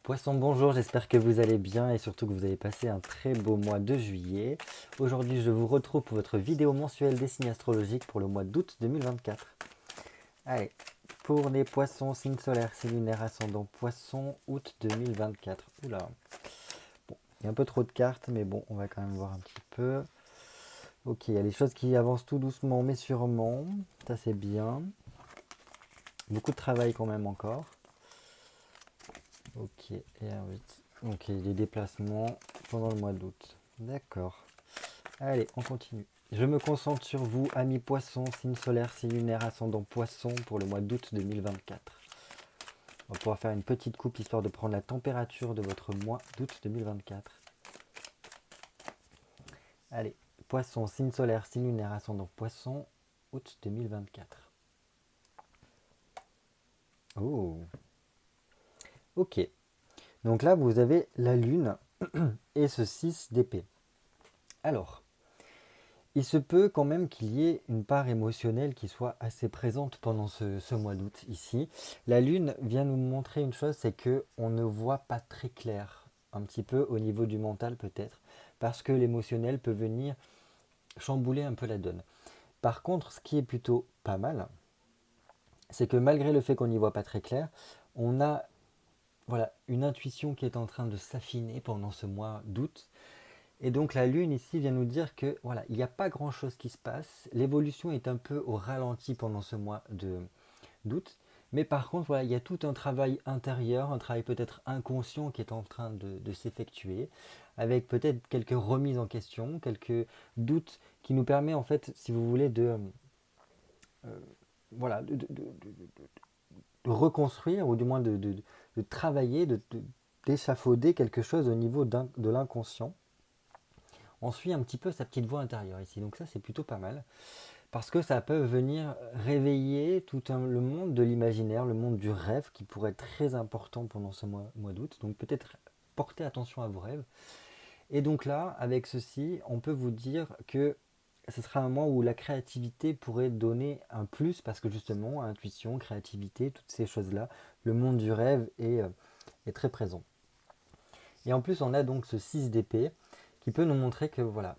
Poisson, bonjour, j'espère que vous allez bien et surtout que vous avez passé un très beau mois de juillet. Aujourd'hui, je vous retrouve pour votre vidéo mensuelle des signes astrologiques pour le mois d'août 2024. Allez, pour les poissons, signe solaire, signe lunaire, ascendant poisson, août 2024. Oula, bon, il y a un peu trop de cartes, mais bon, on va quand même voir un petit peu. Ok, il y a des choses qui avancent tout doucement mais sûrement, ça c'est bien. Beaucoup de travail quand même encore. Ok, et un 8. Ok, les déplacements pendant le mois d'août. D'accord. Allez, on continue. Je me concentre sur vous, amis poissons, signe solaire, signe lunaire, ascendant poisson pour le mois d'août 2024. On va pouvoir faire une petite coupe histoire de prendre la température de votre mois d'août 2024. Allez, poisson, signe solaire, signe lunaire, ascendant poisson, août 2024. Oh, ok. Donc là, vous avez la lune et ce 6 d'épée. Alors, il se peut quand même qu'il y ait une part émotionnelle qui soit assez présente pendant ce mois d'août ici. La lune vient nous montrer une chose, c'est que on ne voit pas très clair, un petit peu au niveau du mental peut-être, parce que l'émotionnel peut venir chambouler un peu la donne. Par contre, ce qui est plutôt pas mal, c'est que malgré le fait qu'on n'y voit pas très clair, on a voilà, une intuition qui est en train de s'affiner pendant ce mois d'août. Et donc la Lune ici vient nous dire que voilà, il n'y a pas grand-chose qui se passe. L'évolution est un peu au ralenti pendant ce mois d'août. Mais par contre, voilà, il y a tout un travail intérieur, un travail peut-être inconscient qui est en train de s'effectuer, avec peut-être quelques remises en question, quelques doutes qui nous permet en fait, si vous voulez, euh, voilà, de reconstruire ou du moins de travailler, d'échafauder quelque chose au niveau de l'inconscient. On suit un petit peu sa petite voix intérieure ici. Donc ça, c'est plutôt pas mal. Parce que ça peut venir réveiller le monde de l'imaginaire, le monde du rêve, qui pourrait être très important pendant ce mois d'août. Donc peut-être porter attention à vos rêves. Et donc là, avec ceci, on peut vous dire que ce sera un mois où la créativité pourrait donner un plus, parce que justement, intuition, créativité, toutes ces choses-là, le monde du rêve est très présent. Et en plus, on a donc ce 6 d'épée qui peut nous montrer que voilà,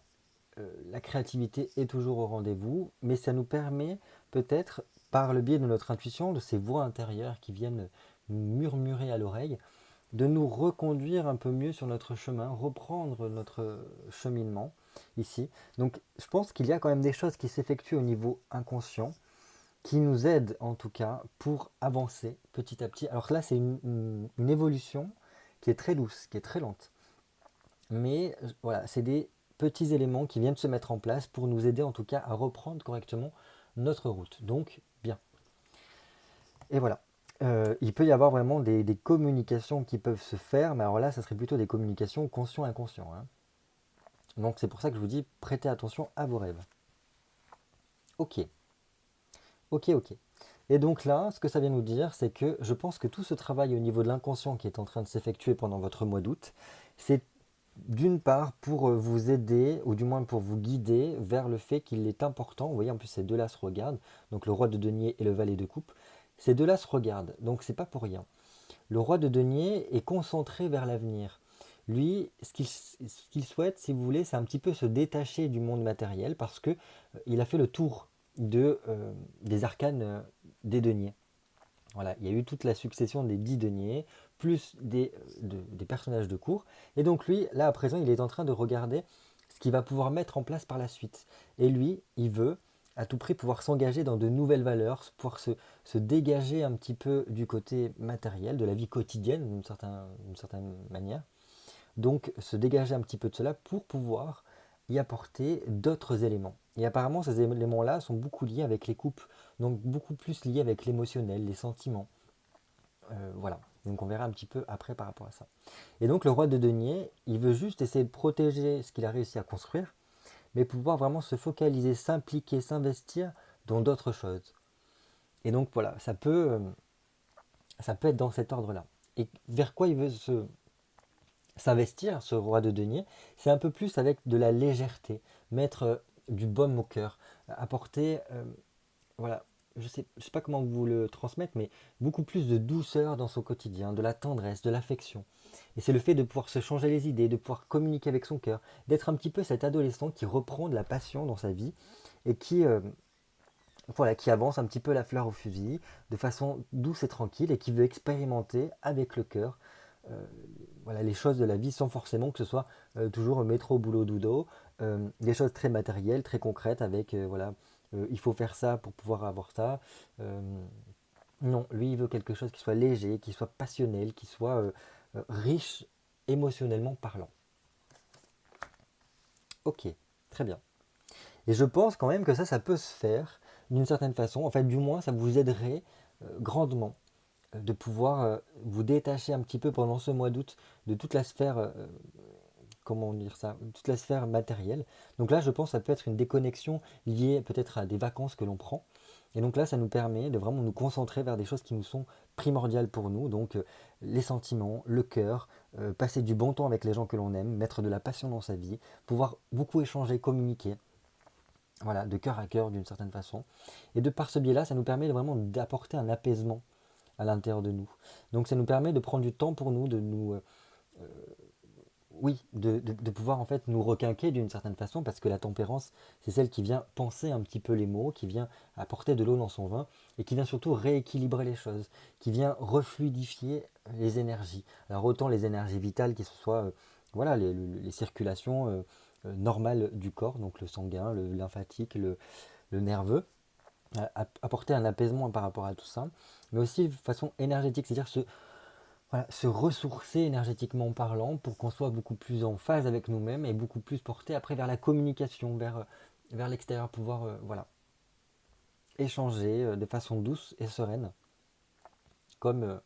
la créativité est toujours au rendez-vous, mais ça nous permet peut-être, par le biais de notre intuition, de ces voix intérieures qui viennent nous murmurer à l'oreille, de nous reconduire un peu mieux sur notre chemin, reprendre notre cheminement ici. Donc je pense qu'il y a quand même des choses qui s'effectuent au niveau inconscient, qui nous aident en tout cas pour avancer petit à petit. Alors là, c'est une évolution qui est très douce, qui est très lente. Mais voilà, c'est des petits éléments qui viennent se mettre en place pour nous aider en tout cas à reprendre correctement notre route. Donc, bien. Et voilà. Il peut y avoir vraiment des communications qui peuvent se faire, mais alors là, ça serait plutôt des communications conscient-inconscient, hein. Donc c'est pour ça que je vous dis, prêtez attention à vos rêves. Ok, ok. Et donc là, ce que ça vient nous dire, c'est que je pense que tout ce travail au niveau de l'inconscient qui est en train de s'effectuer pendant votre mois d'août, c'est d'une part pour vous aider, ou du moins pour vous guider vers le fait qu'il est important, vous voyez en plus ces deux-là se regardent, donc le roi de denier et le valet de coupe, ces deux-là se regardent, donc c'est pas pour rien. Le roi de denier est concentré vers l'avenir. Lui, ce qu'il souhaite, si vous voulez, c'est un petit peu se détacher du monde matériel parce que il a fait le tour des arcanes des deniers. Voilà, il y a eu toute la succession des 10 deniers, plus des personnages de cour. Et donc lui, là à présent, il est en train de regarder ce qu'il va pouvoir mettre en place par la suite. Et lui, il veut à tout prix pouvoir s'engager dans de nouvelles valeurs, pouvoir se dégager un petit peu du côté matériel, de la vie quotidienne d'une certaine manière. Donc se dégager un petit peu de cela pour pouvoir y apporter d'autres éléments. Et apparemment, ces éléments-là sont beaucoup liés avec les couples, donc beaucoup plus liés avec l'émotionnel, les sentiments. Voilà, donc on verra un petit peu après par rapport à ça. Et donc le roi de denier, il veut juste essayer de protéger ce qu'il a réussi à construire, mais pouvoir vraiment se focaliser, s'impliquer, s'investir dans d'autres choses. Et donc voilà, ça peut être dans cet ordre-là. Et vers quoi il veut s'investir, ce roi de denier, c'est un peu plus avec de la légèreté, mettre du baume au cœur, apporter voilà, je sais pas comment vous le transmettre, mais beaucoup plus de douceur dans son quotidien, de la tendresse, de l'affection. Et c'est le fait de pouvoir se changer les idées, de pouvoir communiquer avec son cœur, d'être un petit peu cet adolescent qui reprend de la passion dans sa vie et voilà, qui avance un petit peu la fleur au fusil, de façon douce et tranquille, et qui veut expérimenter avec le cœur euh, voilà, les choses de la vie sans forcément que ce soit toujours métro, boulot, dodo, des choses très matérielles, très concrètes avec, voilà, il faut faire ça pour pouvoir avoir ça. Euh, non, lui, il veut quelque chose qui soit léger, qui soit passionnel, qui soit riche émotionnellement parlant. Ok, très bien. Et je pense quand même que ça peut se faire d'une certaine façon. En fait, du moins, ça vous aiderait grandement de pouvoir vous détacher un petit peu pendant ce mois d'août de toute la sphère, comment dire ça, toute la sphère matérielle. Donc là, je pense que ça peut être une déconnexion liée peut-être à des vacances que l'on prend. Et donc là, ça nous permet de vraiment nous concentrer vers des choses qui nous sont primordiales pour nous. Donc les sentiments, le cœur, passer du bon temps avec les gens que l'on aime, mettre de la passion dans sa vie, pouvoir beaucoup échanger, communiquer. Voilà, de cœur à cœur d'une certaine façon. Et de par ce biais-là, ça nous permet vraiment d'apporter un apaisement à l'intérieur de nous. Donc ça nous permet de prendre du temps pour nous, de nous, oui, de pouvoir en fait nous requinquer d'une certaine façon, parce que la tempérance, c'est celle qui vient penser un petit peu les mots, qui vient apporter de l'eau dans son vin, et qui vient surtout rééquilibrer les choses, qui vient refluidifier les énergies. Alors autant les énergies vitales, qui ce soit voilà, les circulations normales du corps, donc le sanguin, le lymphatique, le nerveux, apporter un apaisement par rapport à tout ça, mais aussi de façon énergétique, c'est-à-dire voilà, se ressourcer énergétiquement parlant pour qu'on soit beaucoup plus en phase avec nous-mêmes et beaucoup plus porté après vers la communication, vers l'extérieur, pouvoir voilà, échanger de façon douce et sereine, comme,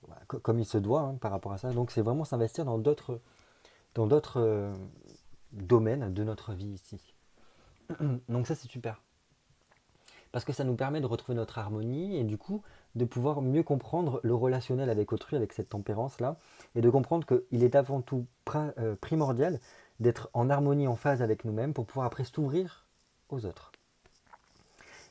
voilà, comme il se doit hein, par rapport à ça. Donc c'est vraiment s'investir dans d'autres domaines de notre vie ici. Donc ça c'est super. Parce que ça nous permet de retrouver notre harmonie et du coup de pouvoir mieux comprendre le relationnel avec autrui, avec cette tempérance-là, et de comprendre qu'il est avant tout primordial d'être en harmonie, en phase avec nous-mêmes pour pouvoir après s'ouvrir aux autres.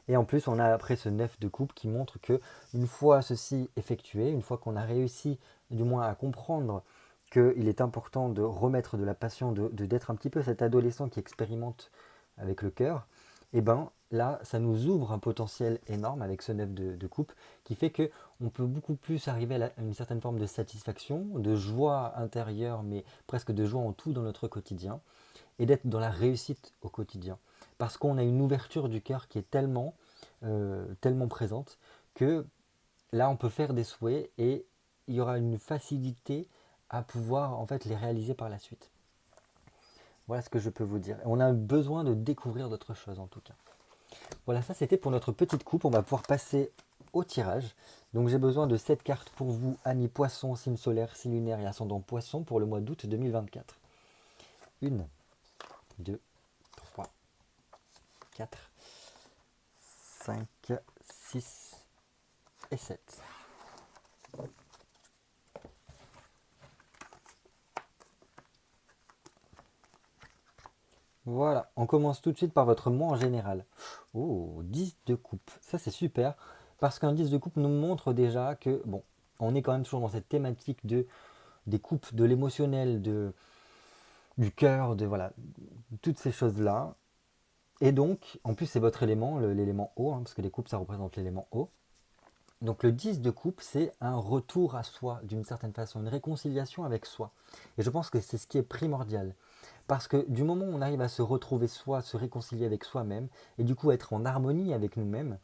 Et en plus, on a après ce 9 de coupe qui montre que une fois ceci effectué, une fois qu'on a réussi du moins à comprendre qu'il est important de remettre de la passion, d'être un petit peu cet adolescent qui expérimente avec le cœur, et ben là, ça nous ouvre un potentiel énorme avec ce 9 de coupe qui fait que on peut beaucoup plus arriver à une certaine forme de satisfaction, de joie intérieure, mais presque de joie en tout dans notre quotidien, et d'être dans la réussite au quotidien. Parce qu'on a une ouverture du cœur qui est tellement présente que là, on peut faire des souhaits et il y aura une facilité à pouvoir en fait les réaliser par la suite. Voilà ce que je peux vous dire. On a besoin de découvrir d'autres choses en tout cas. Voilà, ça c'était pour notre petite coupe. On va pouvoir passer au tirage. Donc j'ai besoin de 7 cartes pour vous, Amis Poisson, signe solaire, signe lunaire et ascendant Poisson pour le mois d'août 2024. 1, 2, 3, 4, 5, 6 et 7. Voilà, on commence tout de suite par votre mois en général. Oh, 10 de coupe. Ça c'est super parce qu'un 10 de coupe nous montre déjà que, bon, on est quand même toujours dans cette thématique des coupes, de l'émotionnel, du cœur, de voilà, toutes ces choses-là. Et donc, en plus c'est votre élément, l'élément eau, hein, parce que les coupes ça représente l'élément eau. Donc le 10 de coupe, c'est un retour à soi d'une certaine façon, une réconciliation avec soi. Et je pense que c'est ce qui est primordial. Parce que du moment où on arrive à se retrouver soi, se réconcilier avec soi-même, et du coup être en harmonie avec nous-mêmes,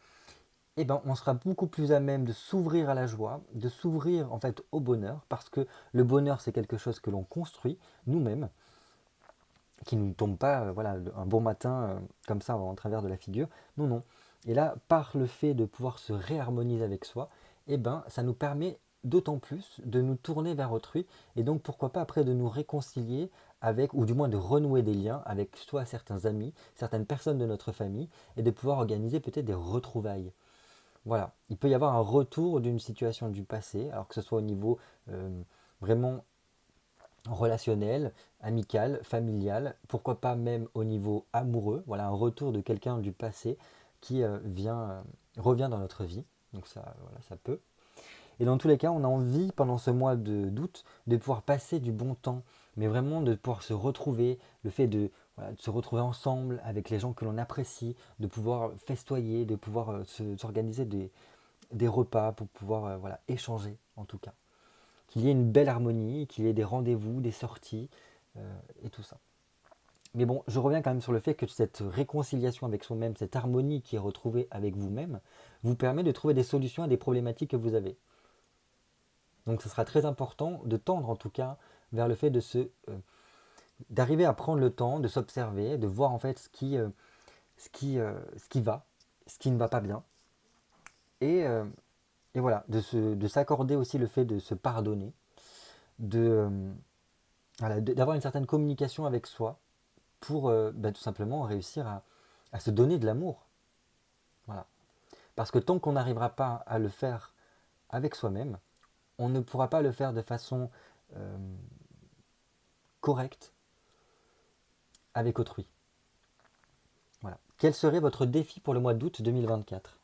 eh ben, on sera beaucoup plus à même de s'ouvrir à la joie, de s'ouvrir en fait au bonheur, parce que le bonheur c'est quelque chose que l'on construit nous-mêmes, qui ne nous tombe pas voilà, un bon matin comme ça en travers de la figure. Non, non. Et là, par le fait de pouvoir se réharmoniser avec soi, eh ben, ça nous permet d'autant plus de nous tourner vers autrui et donc pourquoi pas après de nous réconcilier avec, ou du moins de renouer des liens avec soit certains amis, certaines personnes de notre famille et de pouvoir organiser peut-être des retrouvailles. Voilà, il peut y avoir un retour d'une situation du passé, alors que ce soit au niveau vraiment relationnel, amical, familial, pourquoi pas même au niveau amoureux, voilà un retour de quelqu'un du passé qui revient dans notre vie. Donc ça, voilà, ça peut. Et dans tous les cas, on a envie, pendant ce mois d'août, de pouvoir passer du bon temps, mais vraiment de pouvoir se retrouver, le fait voilà, de se retrouver ensemble avec les gens que l'on apprécie, de pouvoir festoyer, de pouvoir s'organiser des repas pour pouvoir voilà, échanger en tout cas. Qu'il y ait une belle harmonie, qu'il y ait des rendez-vous, des sorties et tout ça. Mais bon, je reviens quand même sur le fait que cette réconciliation avec soi-même, cette harmonie qui est retrouvée avec vous-même, vous permet de trouver des solutions à des problématiques que vous avez. Donc ce sera très important de tendre en tout cas vers le fait d'arriver à prendre le temps, de s'observer, de voir en fait ce qui va, ce qui ne va pas bien. Et, euh, et voilà, de s'accorder aussi le fait de se pardonner, de, voilà, d'avoir une certaine communication avec soi pour tout simplement réussir à se donner de l'amour. Voilà. Parce que tant qu'on n'arrivera pas à le faire avec soi-même, on ne pourra pas le faire de façon euh, correcte avec autrui. Voilà. Quel serait votre défi pour le mois d'août 2024?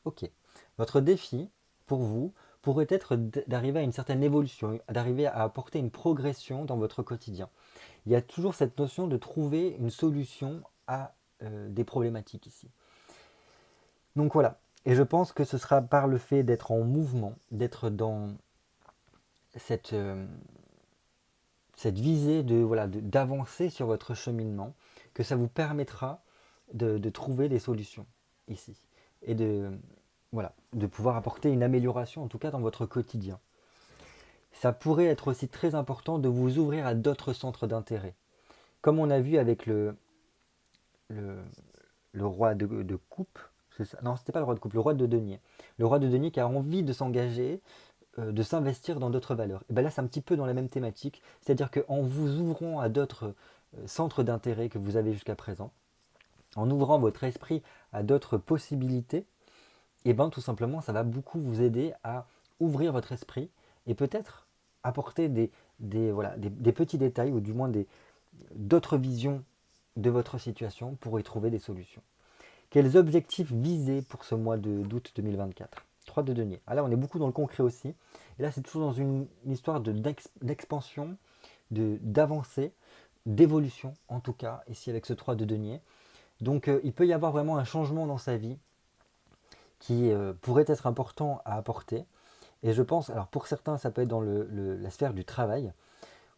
Ok. Votre défi, pour vous, pourrait être d'arriver à une certaine évolution, d'arriver à apporter une progression dans votre quotidien. Il y a toujours cette notion de trouver une solution à des problématiques ici. Donc voilà. Et je pense que ce sera par le fait d'être en mouvement, d'être dans cette, cette visée voilà, d'avancer sur votre cheminement, que ça vous permettra de trouver des solutions ici. Et voilà, de pouvoir apporter une amélioration, en tout cas dans votre quotidien. Ça pourrait être aussi très important de vous ouvrir à d'autres centres d'intérêt. Comme on a vu avec le, le roi de coupe, non, c'était pas le roi de coupe, le roi de denier. Le roi de denier qui a envie de s'engager, de s'investir dans d'autres valeurs. Et bien là, c'est un petit peu dans la même thématique, c'est-à-dire qu'en vous ouvrant à d'autres centres d'intérêt que vous avez jusqu'à présent, en ouvrant votre esprit à d'autres possibilités, et bien tout simplement, ça va beaucoup vous aider à ouvrir votre esprit et peut-être apporter voilà, des petits détails ou du moins d'autres visions de votre situation pour y trouver des solutions. Quels objectifs visés pour ce mois d'août 2024? 3 de denier. Ah là, on est beaucoup dans le concret aussi. Et là, c'est toujours dans une histoire d'expansion, d'avancée, d'évolution, en tout cas, ici avec ce 3 de denier. Donc, il peut y avoir vraiment un changement dans sa vie qui pourrait être important à apporter. Et je pense, alors pour certains, ça peut être dans la sphère du travail.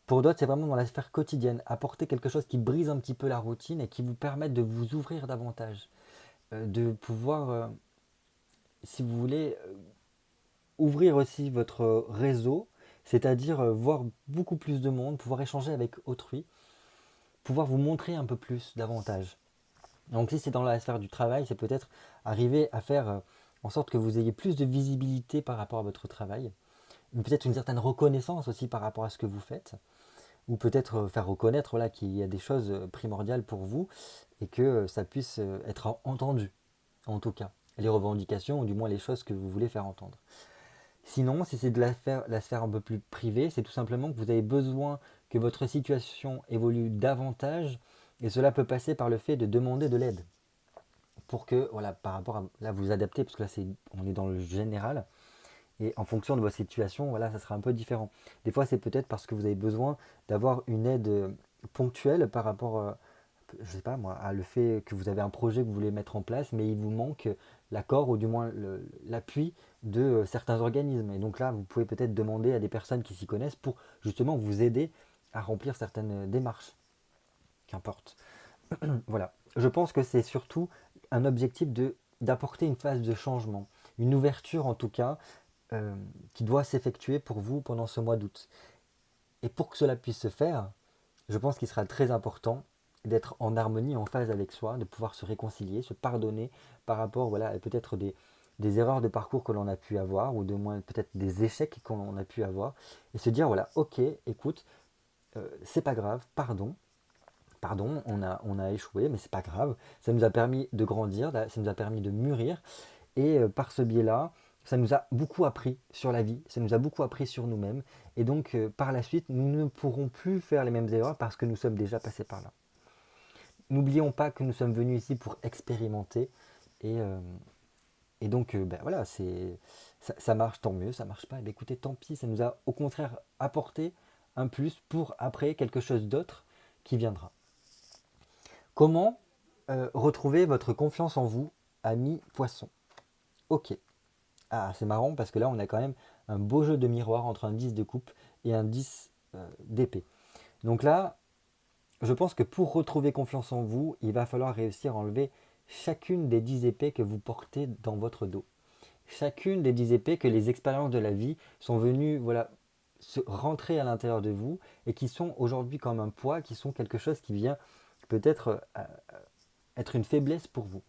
Pour d'autres, c'est vraiment dans la sphère quotidienne. Apporter quelque chose qui brise un petit peu la routine et qui vous permette de vous ouvrir davantage. De pouvoir, si vous voulez, ouvrir aussi votre réseau, c'est-à-dire voir beaucoup plus de monde, pouvoir échanger avec autrui, pouvoir vous montrer un peu plus davantage. Donc si c'est dans la sphère du travail, c'est peut-être arriver à faire en sorte que vous ayez plus de visibilité par rapport à votre travail, peut-être une certaine reconnaissance aussi par rapport à ce que vous faites, ou peut-être faire reconnaître voilà, qu'il y a des choses primordiales pour vous et que ça puisse être entendu, en tout cas, les revendications ou du moins les choses que vous voulez faire entendre. Sinon, si c'est de la sphère un peu plus privée, c'est tout simplement que vous avez besoin que votre situation évolue davantage et cela peut passer par le fait de demander de l'aide pour que, voilà, par rapport à, là vous adaptez parce que là on est dans le général et en fonction de votre situation, voilà, ça sera un peu différent. Des fois, c'est peut-être parce que vous avez besoin d'avoir une aide ponctuelle par rapport je sais pas moi, à le fait que vous avez un projet que vous voulez mettre en place, mais il vous manque l'accord ou du moins l'appui de certains organismes. Et donc là, vous pouvez peut-être demander à des personnes qui s'y connaissent pour justement vous aider à remplir certaines démarches. Qu'importe. Voilà. Je pense que c'est surtout un objectif d'apporter une phase de changement, une ouverture en tout cas, qui doit s'effectuer pour vous pendant ce mois d'août. Et pour que cela puisse se faire, je pense qu'il sera très important d'être en harmonie, en phase avec soi, de pouvoir se réconcilier, se pardonner par rapport voilà, à peut-être des erreurs de parcours que l'on a pu avoir, ou de moins peut-être des échecs qu'on a pu avoir, et se dire voilà, ok, écoute, c'est pas grave, pardon, on a échoué, mais c'est pas grave, ça nous a permis de grandir, ça nous a permis de mûrir, et par ce biais-là, ça nous a beaucoup appris sur la vie, ça nous a beaucoup appris sur nous-mêmes, et donc par la suite, nous ne pourrons plus faire les mêmes erreurs parce que nous sommes déjà passés par là. N'oublions pas que nous sommes venus ici pour expérimenter Et donc, voilà, ça marche, tant mieux, ça marche pas, écoutez, tant pis, ça nous a au contraire apporté un plus pour après quelque chose d'autre qui viendra. Comment retrouver votre confiance en vous, ami poisson? Ok. Ah, c'est marrant parce que là, on a quand même un beau jeu de miroir entre un 10 de coupe et un 10 d'épée. Donc là, je pense que pour retrouver confiance en vous, il va falloir réussir à enlever chacune des 10 épées que vous portez dans votre dos. Chacune des 10 épées que les expériences de la vie sont venues se rentrer à l'intérieur de vous et qui sont aujourd'hui comme un poids, qui sont quelque chose qui vient peut-être être une faiblesse pour vous.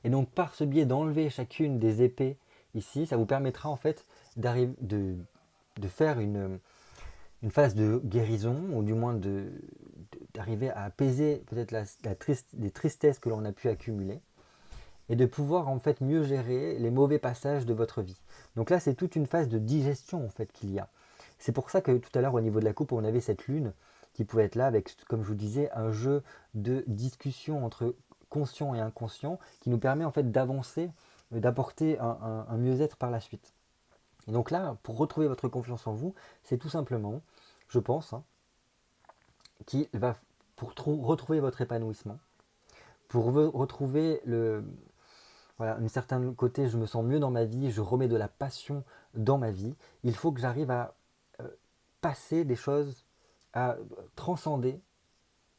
Et donc par ce biais d'enlever chacune des épées ici, ça vous permettra en fait de faire une phase de guérison, ou du moins d'arriver à apaiser peut-être les tristesses que l'on a pu accumuler, et de pouvoir en fait mieux gérer les mauvais passages de votre vie. Donc là, c'est toute une phase de digestion en fait qu'il y a. C'est pour ça que tout à l'heure au niveau de la coupe, on avait cette lune qui pouvait être là avec, comme je vous disais, un jeu de discussion entre conscient et inconscient qui nous permet en fait d'avancer, d'apporter un mieux-être par la suite. Et donc là, pour retrouver votre confiance en vous, c'est tout simplement, je pense, qu'il va pour retrouver votre épanouissement, pour retrouver voilà, un certain côté, je me sens mieux dans ma vie, je remets de la passion dans ma vie, il faut que j'arrive à passer des choses, à transcender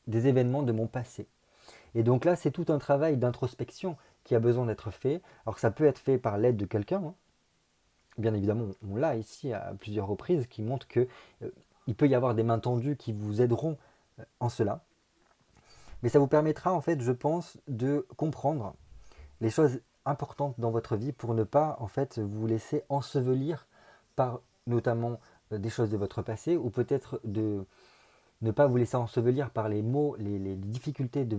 des événements de mon passé. Et donc là, c'est tout un travail d'introspection qui a besoin d'être fait. Alors ça peut être fait par l'aide de quelqu'un, hein. Bien évidemment, on l'a ici à plusieurs reprises, qui montre que il peut y avoir des mains tendues qui vous aideront en cela. Mais ça vous permettra en fait, je pense, de comprendre les choses importantes dans votre vie pour ne pas en fait vous laisser ensevelir par notamment des choses de votre passé, ou peut-être de ne pas vous laisser ensevelir par les mots, les difficultés de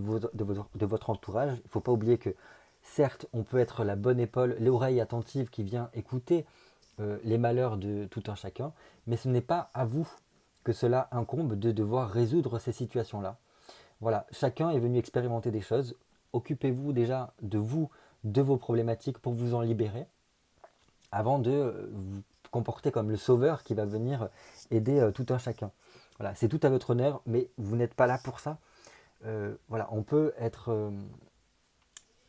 votre entourage. Il ne faut pas oublier que certes, on peut être la bonne épaule, l'oreille attentive qui vient écouter les malheurs de tout un chacun, mais ce n'est pas à vous que cela incombe de devoir résoudre ces situations-là. Voilà, chacun est venu expérimenter des choses. Occupez-vous déjà de vous, de vos problématiques pour vous en libérer, avant de vous comporter comme le sauveur qui va venir aider tout un chacun. Voilà, c'est tout à votre honneur, mais vous n'êtes pas là pour ça. Voilà, on peut être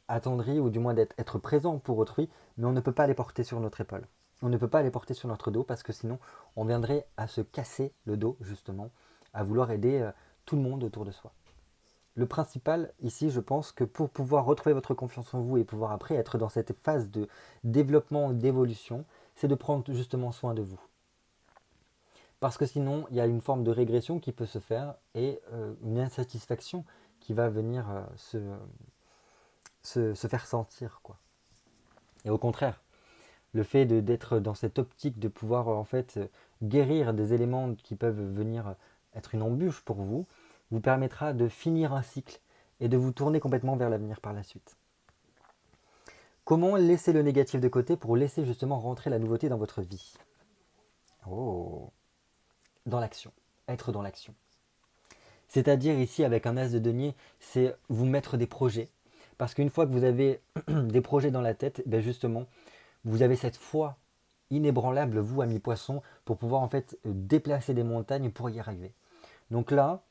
attendri, ou du moins être présent pour autrui, mais on ne peut pas les porter sur notre épaule. On ne peut pas les porter sur notre dos parce que sinon on viendrait à se casser le dos justement, à vouloir aider tout le monde autour de soi. Le principal ici, je pense que pour pouvoir retrouver votre confiance en vous et pouvoir après être dans cette phase de développement, d'évolution, c'est de prendre justement soin de vous. Parce que sinon, il y a une forme de régression qui peut se faire et une insatisfaction qui va venir se faire sentir, quoi. Et au contraire, le fait d'être dans cette optique de pouvoir en fait guérir des éléments qui peuvent venir être une embûche pour vous, vous permettra de finir un cycle et de vous tourner complètement vers l'avenir par la suite. Comment laisser le négatif de côté pour laisser justement rentrer la nouveauté dans votre vie? Oh, dans l'action, être dans l'action. C'est-à-dire ici avec un as de denier, c'est vous mettre des projets. Parce qu'une fois que vous avez des projets dans la tête, ben justement, vous avez cette foi inébranlable, vous, ami poisson, pour pouvoir en fait déplacer des montagnes pour y arriver. Donc là,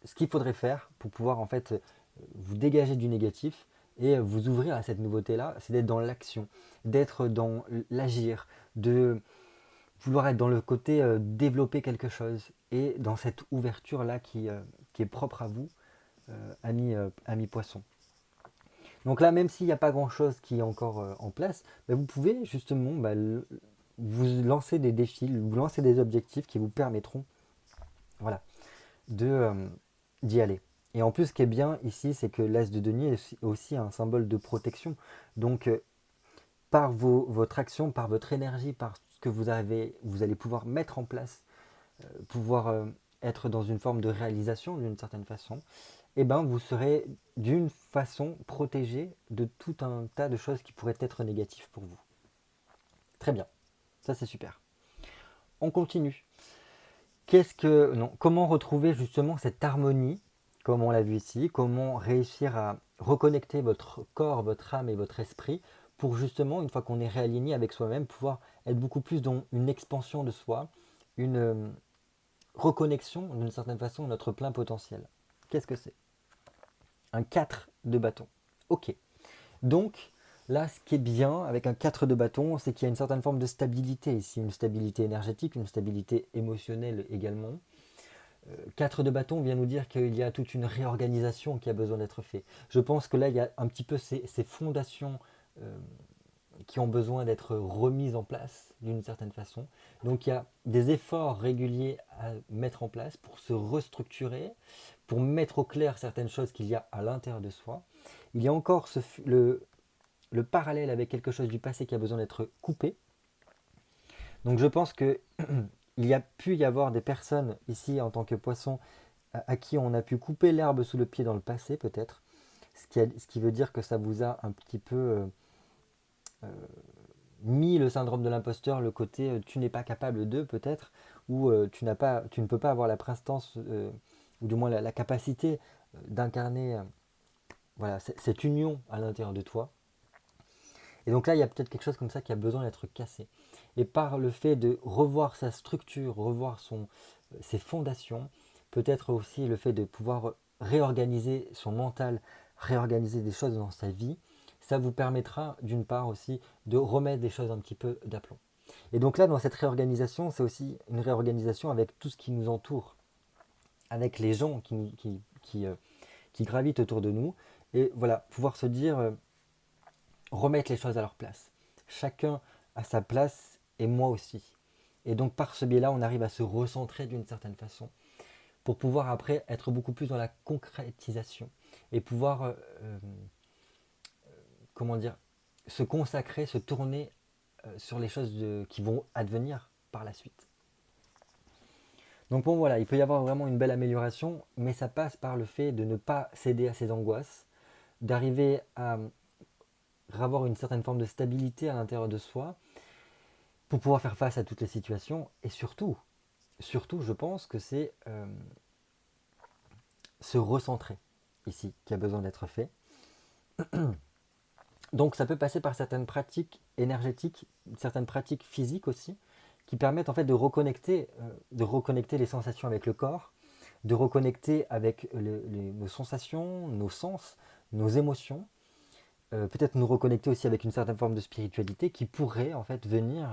ce qu'il faudrait faire pour pouvoir en fait vous dégager du négatif et vous ouvrir à cette nouveauté-là, c'est d'être dans l'action, d'être dans l'agir, de vouloir être dans le côté développer quelque chose et dans cette ouverture-là qui est propre à vous, ami poisson. Donc là, même s'il n'y a pas grand-chose qui est encore en place, bah, vous pouvez justement vous lancer des défis, vous lancer des objectifs qui vous permettront voilà, d'y aller. Et en plus, ce qui est bien ici, c'est que l'as de denier est aussi un symbole de protection. Donc, par votre action, par votre énergie, par ce que vous allez pouvoir mettre en place, pouvoir être dans une forme de réalisation d'une certaine façon, eh ben, vous serez d'une façon protégé de tout un tas de choses qui pourraient être négatives pour vous. Très bien, ça c'est super. On continue. Comment retrouver justement cette harmonie, comme on l'a vu ici, comment réussir reconnecter votre corps, votre âme et votre esprit pour justement, une fois qu'on est réaligné avec soi-même, pouvoir être beaucoup plus dans une expansion de soi, une reconnexion d'une certaine façon de notre plein potentiel. Qu'est-ce que c'est? Un 4 de bâton. Ok. Donc, là, ce qui est bien avec un 4 de bâton, c'est qu'il y a une certaine forme de stabilité ici, une stabilité énergétique, une stabilité émotionnelle également. 4 de bâton vient nous dire qu'il y a toute une réorganisation qui a besoin d'être faite. Je pense que là, il y a un petit peu ces fondations euh, qui ont besoin d'être remises en place d'une certaine façon. Donc il y a des efforts réguliers à mettre en place pour se restructurer, pour mettre au clair certaines choses qu'il y a à l'intérieur de soi. Il y a encore le parallèle avec quelque chose du passé qui a besoin d'être coupé. Donc je pense que il y a pu y avoir des personnes ici en tant que poisson à qui on a pu couper l'herbe sous le pied dans le passé peut-être, ce qui veut dire que ça vous a un petit peu euh, mis le syndrome de l'imposteur, le côté tu n'es pas capable de peut-être, ou tu ne peux pas avoir la prestance, ou du moins la capacité d'incarner voilà, cette union à l'intérieur de toi. Et donc là, il y a peut-être quelque chose comme ça qui a besoin d'être cassé. Et par le fait de revoir sa structure, revoir ses fondations, peut-être aussi le fait de pouvoir réorganiser son mental, réorganiser des choses dans sa vie, ça vous permettra d'une part aussi de remettre des choses un petit peu d'aplomb. Et donc là, dans cette réorganisation, c'est aussi une réorganisation avec tout ce qui nous entoure, avec les gens qui gravitent autour de nous. Et voilà, pouvoir se dire, remettre les choses à leur place. Chacun a sa place et moi aussi. Et donc par ce biais-là, on arrive à se recentrer d'une certaine façon pour pouvoir après être beaucoup plus dans la concrétisation et pouvoir, comment dire, se consacrer, se tourner sur les choses qui vont advenir par la suite. Donc bon voilà, il peut y avoir vraiment une belle amélioration, mais ça passe par le fait de ne pas céder à ses angoisses, d'arriver à avoir une certaine forme de stabilité à l'intérieur de soi pour pouvoir faire face à toutes les situations. Et surtout, je pense que c'est se recentrer ici qui a besoin d'être fait. Donc ça peut passer par certaines pratiques énergétiques, certaines pratiques physiques aussi, qui permettent en fait de reconnecter les sensations avec le corps, de reconnecter avec nos sensations, nos sens, nos émotions, peut-être nous reconnecter aussi avec une certaine forme de spiritualité qui pourrait en fait venir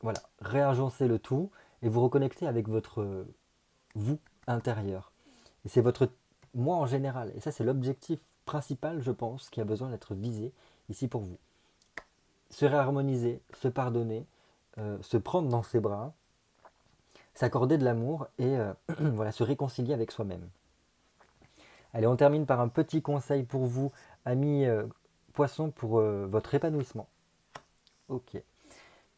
voilà, réagencer le tout et vous reconnecter avec votre vous intérieur. Et c'est votre moi en général. Et ça, c'est l'objectif principal, je pense, qui a besoin d'être visé ici pour vous. Se réharmoniser, se pardonner, se prendre dans ses bras, s'accorder de l'amour et voilà, se réconcilier avec soi-même. Allez, on termine par un petit conseil pour vous, amis poissons, pour votre épanouissement. Ok,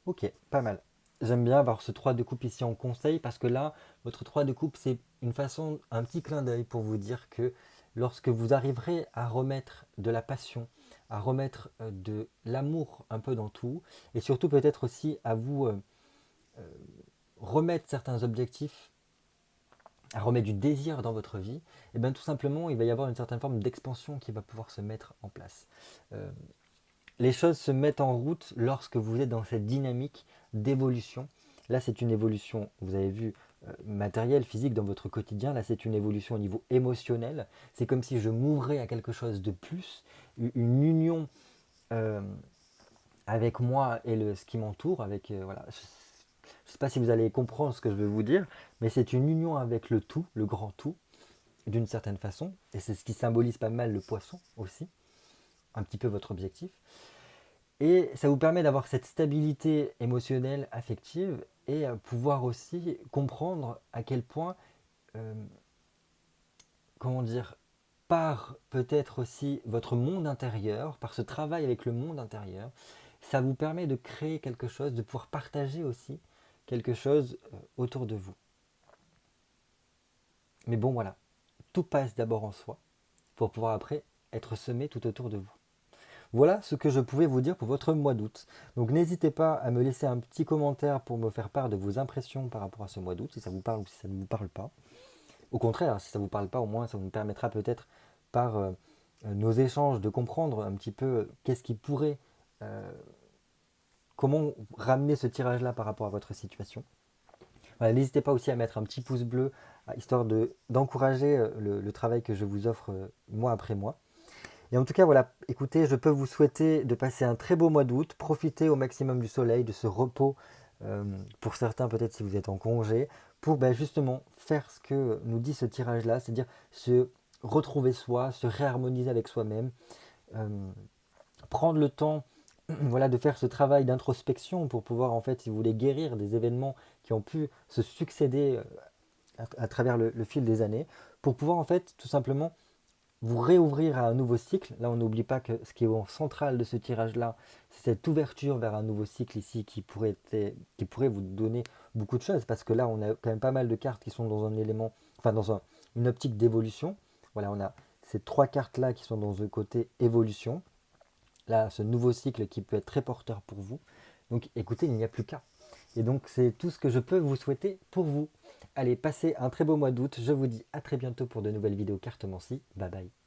ok, pas mal. J'aime bien avoir ce 3 de coupe ici en conseil parce que là, votre 3 de coupe, c'est une façon, un petit clin d'œil pour vous dire que lorsque vous arriverez à remettre de la passion, à remettre de l'amour un peu dans tout, et surtout peut-être aussi à vous remettre certains objectifs, à remettre du désir dans votre vie, et bien tout simplement, il va y avoir une certaine forme d'expansion qui va pouvoir se mettre en place. Euh, les choses se mettent en route lorsque vous êtes dans cette dynamique d'évolution. Là, c'est une évolution, vous avez vu, matérielle, physique dans votre quotidien. Là, c'est une évolution au niveau émotionnel. C'est comme si je m'ouvrais à quelque chose de plus, une union euh, avec moi et ce qui m'entoure. Avec voilà, je ne sais pas si vous allez comprendre ce que je veux vous dire, mais c'est une union avec le tout, le grand tout, d'une certaine façon. Et c'est ce qui symbolise pas mal le poisson aussi, un petit peu votre objectif. Et ça vous permet d'avoir cette stabilité émotionnelle, affective, et pouvoir aussi comprendre à quel point, euh, comment dire, par peut-être aussi votre monde intérieur, par ce travail avec le monde intérieur, ça vous permet de créer quelque chose, de pouvoir partager aussi quelque chose autour de vous. Mais bon voilà, tout passe d'abord en soi, pour pouvoir après être semé tout autour de vous. Voilà ce que je pouvais vous dire pour votre mois d'août. Donc n'hésitez pas à me laisser un petit commentaire pour me faire part de vos impressions par rapport à ce mois d'août, si ça vous parle ou si ça ne vous parle pas. Au contraire, si ça ne vous parle pas, au moins ça vous permettra peut-être par nos échanges, de comprendre un petit peu qu'est-ce qui pourrait, comment ramener ce tirage-là par rapport à votre situation. Voilà, n'hésitez pas aussi à mettre un petit pouce bleu, histoire d'encourager le travail que je vous offre mois après mois. Et en tout cas, voilà, écoutez, je peux vous souhaiter de passer un très beau mois d'août, profiter au maximum du soleil, de ce repos, pour certains peut-être si vous êtes en congé, pour justement faire ce que nous dit ce tirage-là, c'est-à-dire se retrouver soi, se réharmoniser avec soi-même, euh, prendre le temps voilà, de faire ce travail d'introspection pour pouvoir, en fait, si vous voulez, guérir des événements qui ont pu se succéder à travers le fil des années, pour pouvoir, en fait, tout simplement vous réouvrir à un nouveau cycle. Là, on n'oublie pas que ce qui est au central de ce tirage-là, c'est cette ouverture vers un nouveau cycle ici qui pourrait vous donner beaucoup de choses, parce que là, on a quand même pas mal de cartes qui sont dans un élément, enfin une optique d'évolution. Voilà, on a ces trois cartes-là qui sont dans le côté évolution. Là, ce nouveau cycle qui peut être très porteur pour vous. Donc, écoutez, il n'y a plus qu'à. Et donc, c'est tout ce que je peux vous souhaiter pour vous. Allez, passez un très beau mois d'août. Je vous dis à très bientôt pour de nouvelles vidéos cartomancie. Bye bye.